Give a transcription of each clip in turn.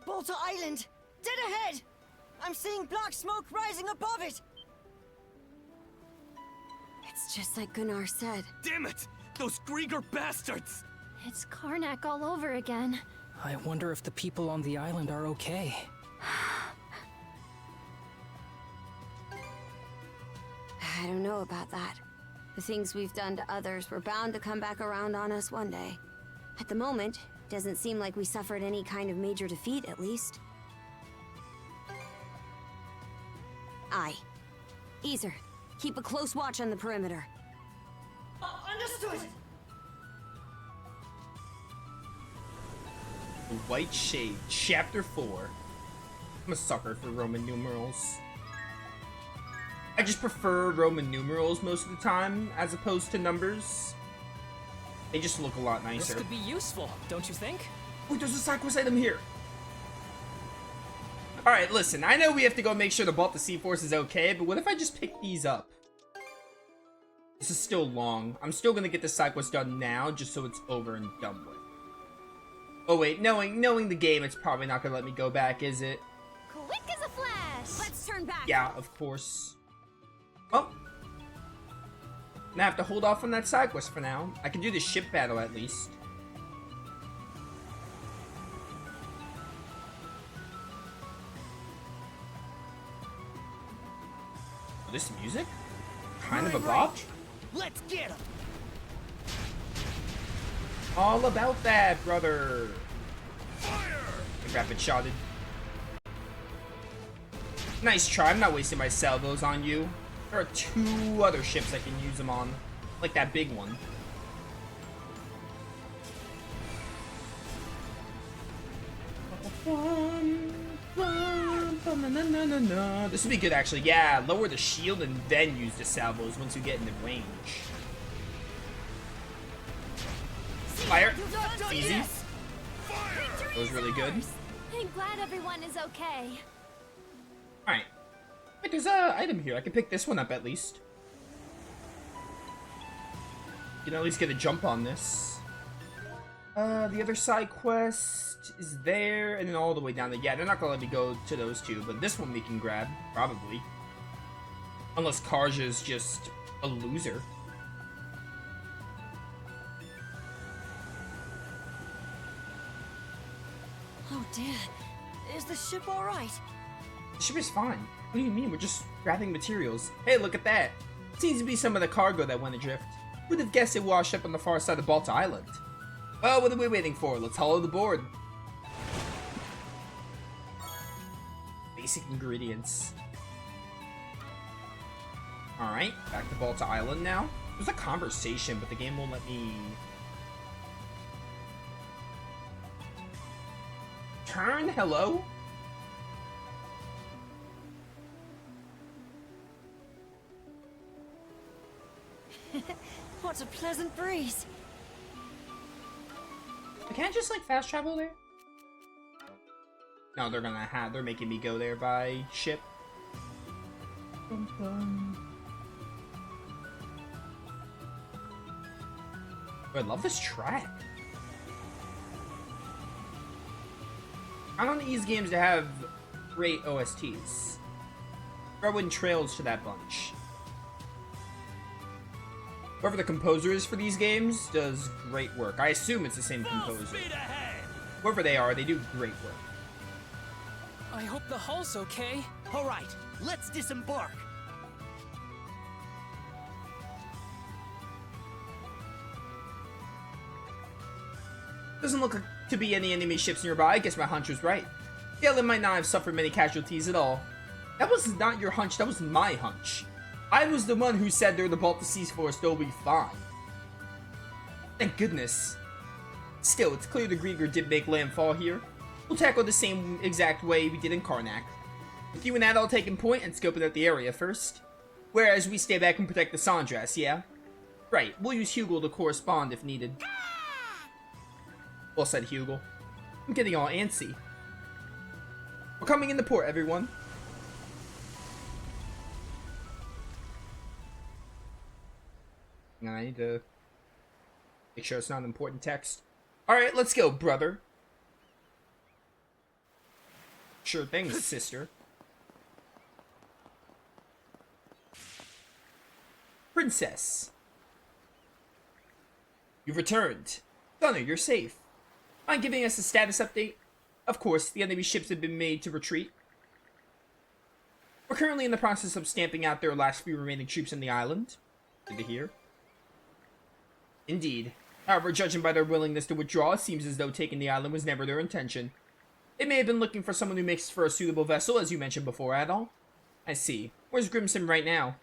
Balta Island! Dead ahead! I'm seeing black smoke rising above it! It's just like Gunnar said. Damn it! Those Griegr bastards! It's Karnak all over again. I wonder if the people on the island are okay. I don't know about that. The things we've done to others were bound to come back around on us one day. At the moment, it doesn't seem like we suffered any kind of major defeat, at least. Aye. Easer, keep a close watch on the perimeter. Understood! The White Shade, Chapter 4. I'm a sucker for Roman numerals. I just prefer Roman numerals most of the time, as opposed to numbers. They just look a lot nicer. This could be useful, don't you think? Wait, there's a side quest item here. Alright, listen, I know we have to go make sure the Balta Sea Force is okay, but what if I just pick these up? This is still long. I'm still gonna get this side quest done now, just so it's over and done with. Oh wait, knowing the game, it's probably not gonna let me go back, is it? Quick as a flash! Let's turn back! Yeah, of course. Oh. I have to hold off on that side quest for now. I can do the ship battle at least. Oh, this music? Kind of a bop. Let's get him! All about that, brother. Fire! Rapid shotted. Nice try. I'm not wasting my salvos on you. There are 2 other ships I can use them on. Like that big one. This would be good, actually. Yeah, lower the shield and then use the salvos once you get into range. Fire. Easy. That was really good. I'm glad everyone is okay. Alright. Wait, there's a item here. I can pick this one up at least. You can at least get a jump on this. The other side quest is there, and then all the way down there. Yeah, they're not gonna let me go to those 2, but this one we can grab, probably. Unless Karja's just a loser. Oh dear. Is the ship alright? The ship is fine. What do you mean? We're just grabbing materials. Hey, look at that. Seems to be some of the cargo that went adrift. Who'd have guessed it washed up on the far side of Balta Island? Well, what are we waiting for? Let's haul the board. Basic ingredients. Alright, back to Balta Island now. There's a conversation, but the game won't let me... Turn? Hello? What a pleasant breeze. Can I just like fast travel there? No, they're making me go there by ship. Bum, bum. Oh, I love this track. I don't need these games to have great OSTs. Throw in trails to that bunch. Whoever the composer is for these games does great work. I assume it's the same composer. Whoever they are, they do great work. I hope the hull's okay. Alright, let's disembark. Doesn't look to be any enemy ships nearby. I guess my hunch was right. Galen might not have suffered many casualties at all. That was not your hunch, that was my hunch. I was the one who said they're the Balta Sea Force, they'll be fine. Thank goodness. Still, it's clear the Griegr did make landfall here. We'll tackle the same exact way we did in Karnak. With you and Adol taking point and scoping out the area first. Whereas we stay back and protect the Sandras, yeah? Right, we'll use Hugel to correspond if needed. Well said, Hugel. I'm getting all antsy. We're coming into port, everyone. I need to make sure it's not an important text. Alright, let's go, brother. Sure thing, sister. Princess. You've returned. Gunner, you're safe. Mind giving us a status update? Of course, the enemy ships have been made to retreat. We're currently in the process of stamping out their last few remaining troops on the island. Good to hear. Indeed. However, judging by their willingness to withdraw, it seems as though taking the island was never their intention. They may have been looking for someone who makes for a suitable vessel, as you mentioned before, Adol. I see. Where's Grimson right now?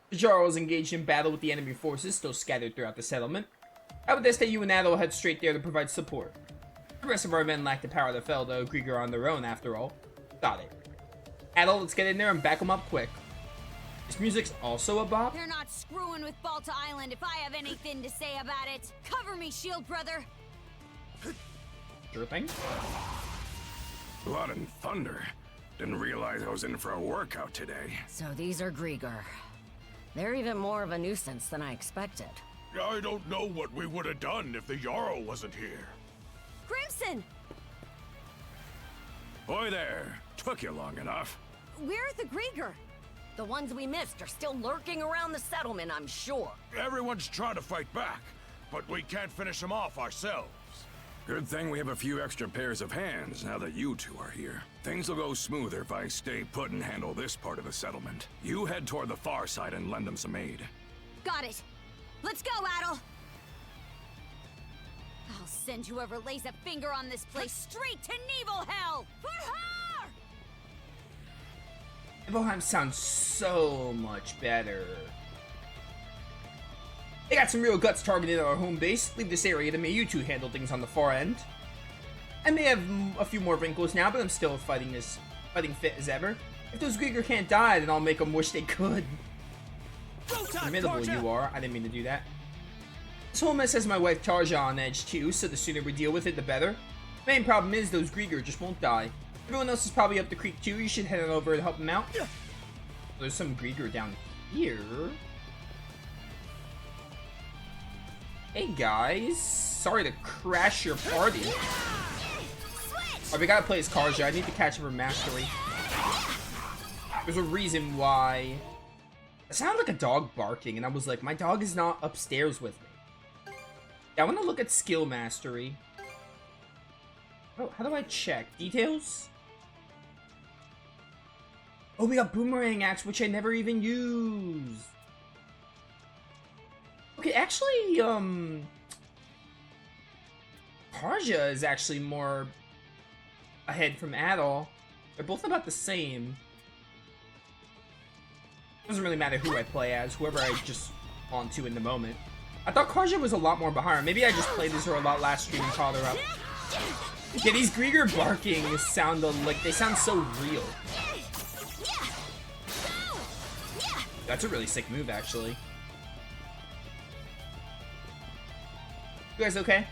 The Jarl is engaged in battle with the enemy forces still scattered throughout the settlement. I would ask that you and Adol head straight there to provide support. The rest of our men lack the power to fell the Griegr on their own, after all. Got it. Adol, let's get in there and back them up quick. This music's also a bop? You're not screwing with Balta Island if I have anything to say about it. Cover me, shield brother. Sure thing. Blood and thunder. Didn't realize I was in for a workout today. So these are Griegr. They're even more of a nuisance than I expected. I don't know what we would have done if the Jarl wasn't here. Grimson! Boy there. Took you long enough. Where's the Griegr? The ones we missed are still lurking around the settlement, I'm sure. Everyone's trying to fight back, but we can't finish them off ourselves. Good thing we have a few extra pairs of hands now that you two are here. Things will go smoother if I stay put and handle this part of the settlement. You head toward the far side and lend them some aid. Got it. Let's go, Adol. I'll send whoever lays a finger on this place straight to Nevil Hell. For her! Nibelheim sounds so much better. They got some real guts targeted at our home base. Leave this area to me. You two handle things on the far end. I may have a few more wrinkles now, but I'm still fighting fit as ever. If those Griegr can't die, then I'll make them wish they could. Formidable you are. I didn't mean to do that. This whole mess has my wife Tarja on edge too, so the sooner we deal with it, the better. Main problem is those Griegr just won't die. Everyone else is probably up the creek too. You should head on over and help them out. There's some Griegr down here. Hey guys, sorry to crash your party. Oh, we gotta play as Karja. I need to catch up her mastery. There's a reason why. It sounded like a dog barking, and I was like, my dog is not upstairs with me. Yeah, I want to look at skill mastery. Oh, how do I check? Details? Oh, we got Boomerang Axe, which I never even used. Okay, actually, Karja is actually more ahead from Adol. They're both about the same. Doesn't really matter who I play as, whoever I just on to in the moment. I thought Karja was a lot more behind. Maybe I just played as her a lot last stream and caught her up. Yeah, these Griegr barking sound like they sound so real. That's a really sick move, actually. You guys okay?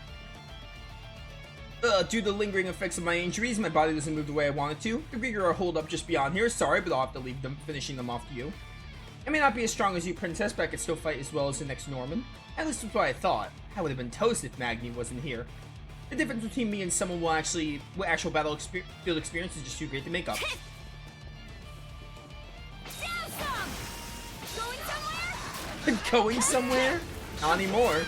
Due to the lingering effects of my injuries, my body doesn't move the way I want it to. The Griegr are holed up just beyond here. Sorry, but I'll have to leave them, finishing them off to you. I may not be as strong as you, Princess, but I can still fight as well as the next Norman. At least that's what I thought. I would have been toast if Magni wasn't here. The difference between me and someone with actual battle field experience is just too great to make up. Going somewhere? Not anymore.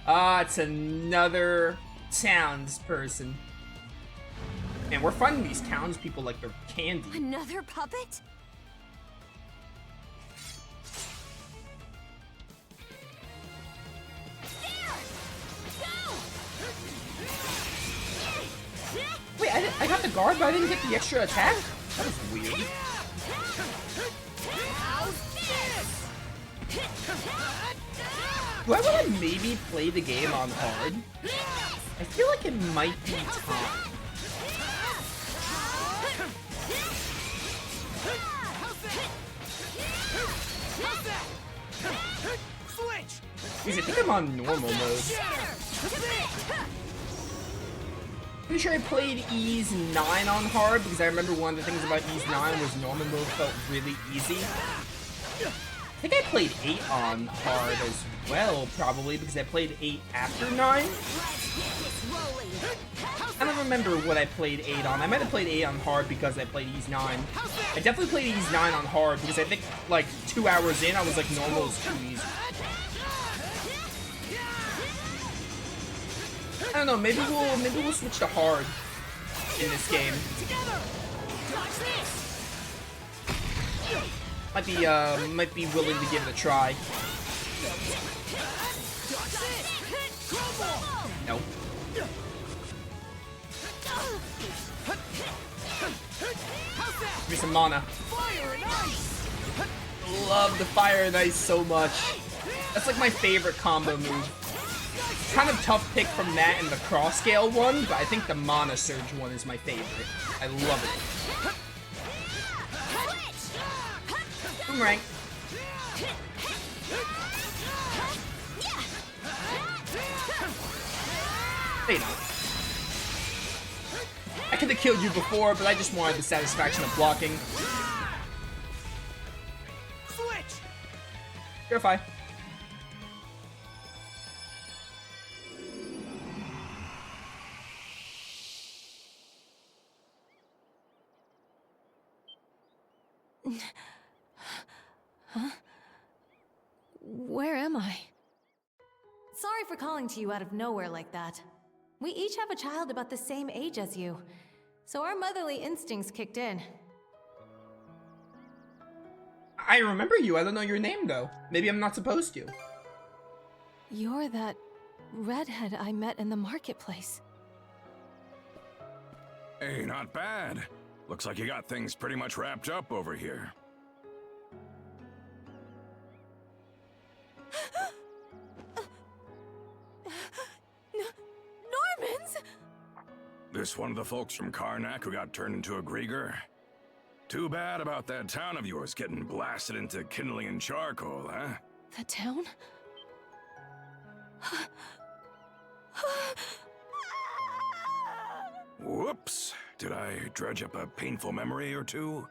Ah, it's another townsperson. And we're finding these townspeople like they're candy. Another puppet? Wait, I got the guard, but I didn't get the extra attack? That was weird. Do I want to maybe play the game on hard? I feel like it might be time. Because I think I'm on normal mode. Pretty sure I played Ease 9 on hard because I remember one of the things about Ease 9 was normal mode felt really easy. I think I played 8 on hard as well, probably, because I played 8 after 9. I don't remember what I played 8 on. I might have played 8 on hard because I played Ease 9. I definitely played Ease 9 on hard because I think like 2 hours in I was like normal is too easy. I don't know, maybe we'll switch to hard in this game. Might be willing to give it a try. Nope. Give me some mana. Love the fire and ice so much. That's like my favorite combo move. Kind of tough pick from that and the cross scale one, but I think the mana surge one is my favorite. I love it. Boomerang. Hey, no. I could have killed you before, but I just wanted the satisfaction of blocking. Switch! Purify. Where am I? Sorry for calling to you out of nowhere like that. We each have a child about the same age as you, so our motherly instincts kicked in. I remember you. I don't know your name, though. Maybe I'm not supposed to. You're that redhead I met in the marketplace. Hey, not bad. Looks like you got things pretty much wrapped up over here. Normans! This one of the folks from Karnak who got turned into a Griegr? Too bad about that town of yours getting blasted into kindling and charcoal, huh? The town? Whoops! Did I dredge up a painful memory or two?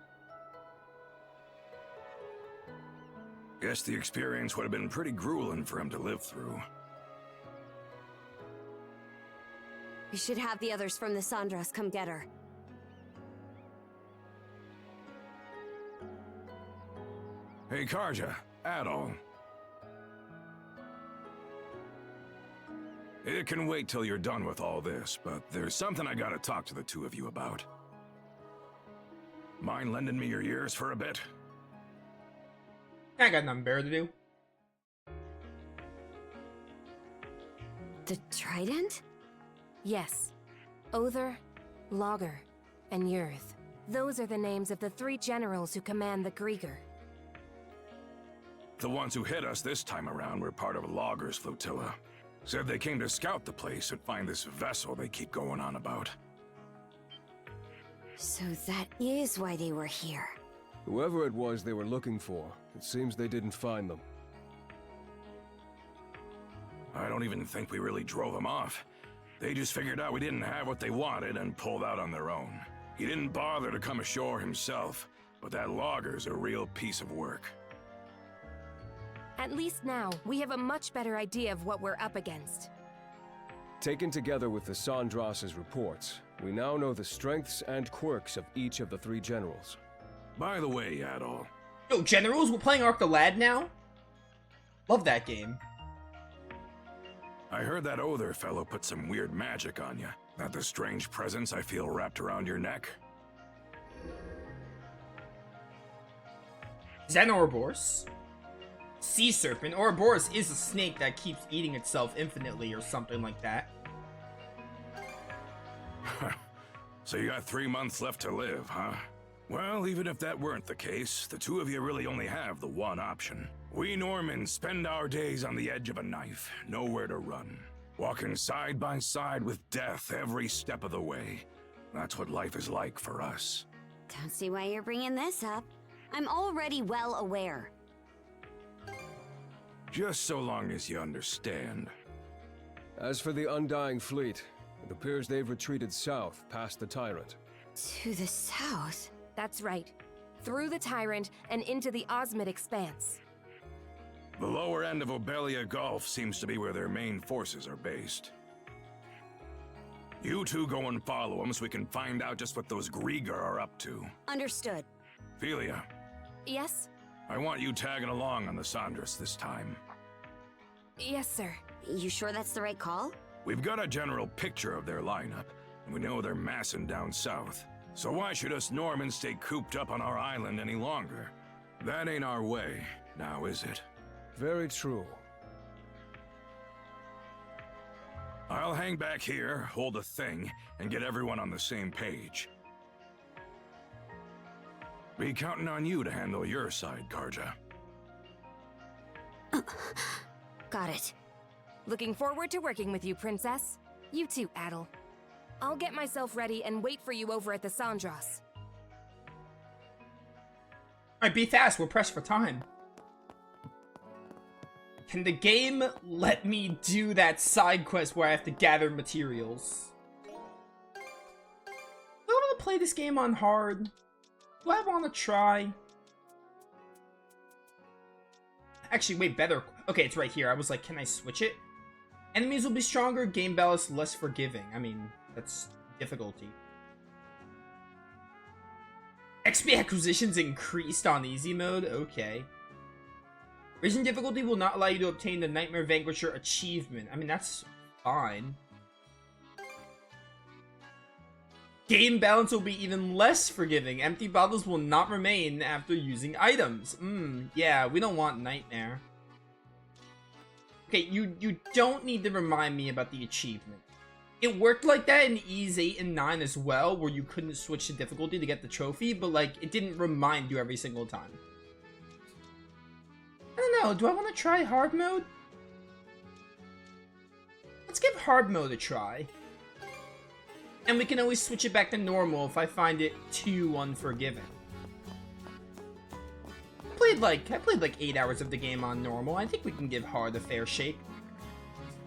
Guess the experience would have been pretty grueling for him to live through. We should have the others from the Sandras come get her. Hey, Karja, Adol. It can wait till you're done with all this, but there's something I gotta talk to the two of you about. Mind lending me your ears for a bit? I got nothing better to do. The Trident? Yes. Other, Logger, and Yurth. Those are the names of the 3 generals who command the Griegr. The ones who hit us this time around were part of Logger's flotilla. Said they came to scout the place and find this vessel they keep going on about. So that is why they were here. Whoever it was they were looking for, it seems they didn't find them. I don't even think we really drove them off. They just figured out we didn't have what they wanted and pulled out on their own. He didn't bother to come ashore himself, but that Logger's a real piece of work. At least now, we have a much better idea of what we're up against. Taken together with the Sandras's reports, we now know the strengths and quirks of each of the 3 generals. By the way, Adol. Yo, generals, we're playing Arc the Lad now? Love that game. I heard that Other fellow put some weird magic on you. That the strange presence I feel wrapped around your neck? Is that an Ouroboros? Sea serpent. Ouroboros is a snake that keeps eating itself infinitely or something like that. So you got 3 months left to live, huh? Well, even if that weren't the case, the two of you really only have the one option. We Normans spend our days on the edge of a knife, nowhere to run. Walking side by side with death every step of the way. That's what life is like for us. Don't see why you're bringing this up. I'm already well aware. Just so long as you understand. As for the Undying Fleet, it appears they've retreated south past the Tyrant. To the south? That's right. Through the Tyrant and into the Osmid Expanse. The lower end of Obelia Gulf seems to be where their main forces are based. You two go and follow them so we can find out just what those Griegr are up to. Understood. Philia, Yes? I want you tagging along on the Sandras this time. Yes, sir. You sure that's the right call? We've got a general picture of their lineup, and we know they're massing down south. So why should us Normans stay cooped up on our island any longer? That ain't our way, now is it? Very true. I'll hang back here, hold a thing, and get everyone on the same page. Be counting on you to handle your side, Karja. Got it. Looking forward to working with you, Princess. You too, Adel. I'll get myself ready and wait for you over at the Sandras. Alright, be fast, we're pressed for time. Can the game let me do that side quest where I have to gather materials? Do I want to play this game on hard? Do I want to try? Actually, wait, better. Okay, it's right here. I was like, can I switch it? Enemies will be stronger, game balance less forgiving. I mean, that's difficulty. XP acquisitions increased on easy mode? Okay. Raising difficulty will not allow you to obtain the Nightmare Vanquisher achievement. I mean, that's fine. Game balance will be even less forgiving. Empty bottles will not remain after using items. Yeah, we don't want Nightmare. Okay, you don't need to remind me about the achievement. It worked like that in Ys 8 and 9 as well, where you couldn't switch the difficulty to get the trophy, but like, it didn't remind you every single time. I don't know, do I want to try hard mode? Let's give hard mode a try. And we can always switch it back to normal if I find it too unforgiving. I played like 8 hours of the game on normal. I think we can give hard a fair shake.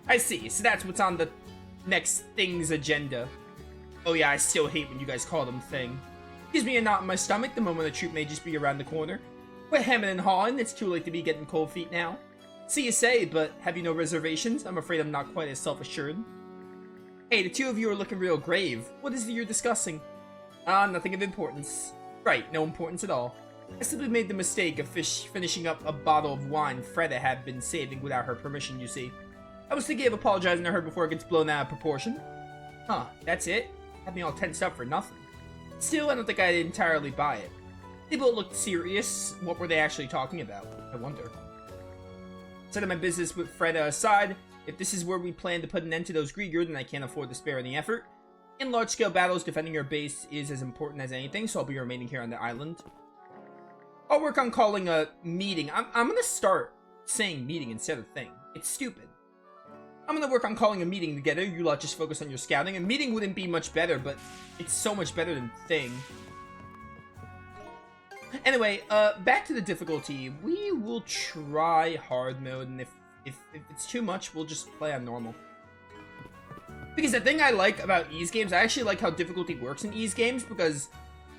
I see, so that's what's on the next thing's agenda. Oh yeah, I still hate when you guys call them thing. Gives me a knot in my stomach the moment a troop may just be around the corner. We're hemming and hawing, it's too late to be getting cold feet now. See you say, but have you no reservations? I'm afraid I'm not quite as self-assured. Hey, the two of you are looking real grave. What is it you're discussing? Nothing of importance. Right, no importance at all. I simply made the mistake of finishing up a bottle of wine Freda had been saving without her permission, you see. I was thinking of apologizing to her before it gets blown out of proportion. Huh, that's it? Had me all tensed up for nothing. Still, I don't think I'd entirely buy it. They both looked serious. What were they actually talking about? I wonder. Setting my business with Freda aside, if this is where we plan to put an end to those Griegr, then I can't afford to spare any effort. In large-scale battles, defending your base is as important as anything, so I'll be remaining here on the island. I'll work on calling a meeting. I'm gonna start saying meeting instead of thing. It's stupid. I'm gonna work on calling a meeting together. You lot just focus on your scouting. A meeting wouldn't be much better, but it's so much better than thing. Anyway, back to the difficulty. We will try hard mode, and if it's too much, we'll just play on normal. Because the thing I like about Ys games, I actually like how difficulty works in Ys games, because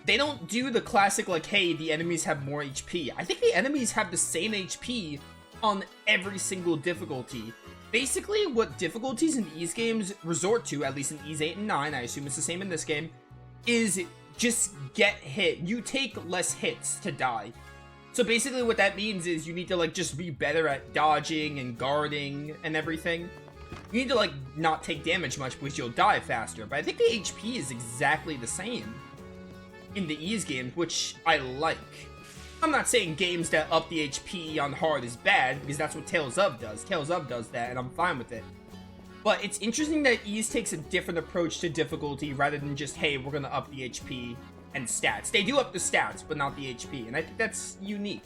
they don't do the classic, like, hey, the enemies have more HP. I think the enemies have the same HP on every single difficulty. Basically, what difficulties in Ys games resort to, at least in Ys 8 and 9, I assume it's the same in this game, is just get hit. You take less hits to die. So basically what that means is you need to, like, just be better at dodging and guarding and everything. You need to, like, not take damage much because you'll die faster. But I think the HP is exactly the same in the Ys games, which I like. I'm not saying games that up the HP on hard is bad, because that's what Tales of does. Tales of does that, and I'm fine with it. But it's interesting that Ys takes a different approach to difficulty rather than just, hey, we're gonna up the HP and stats. They do up the stats, but not the HP, and I think that's unique.